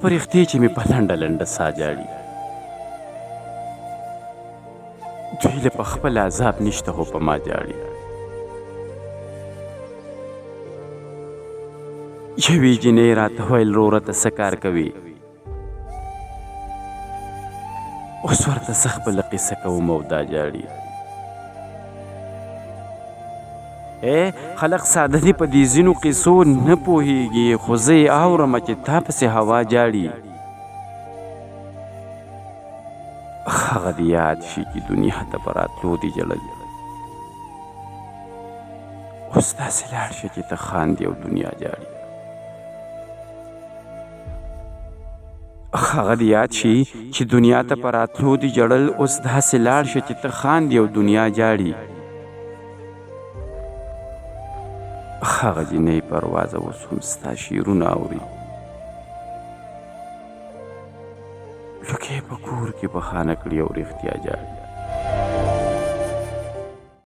پرښتې چې مې په لنډه لنډه ساه جاړي دوی له په خپل عذاب نشته خو په ما جاړي یوې جینۍ راته ویل وروره ته څه کار کوې اوس ورته زه خپله قصه کوم او دا جاړي خلق ساده دي په دې ځینو قصو نه پوهېږي خو زه یې اورم چې تا پسې هوا جاړي هغه دې یاد شي چې دنیا ته په راتلو دي ژړل اوس داسې لاړ شه چې ته خاندې او دنیا جاړي هغه دې یاد شي چې دنیا ته په راتلو دي ژړل اوس داسې لاړ شه چې ته خاندې او دنیا جاړي هغه جینۍ پروازه اوس هم ستا شعرونه اوري لکه یې په کور کې بهانه کړي او رښتیا جاړي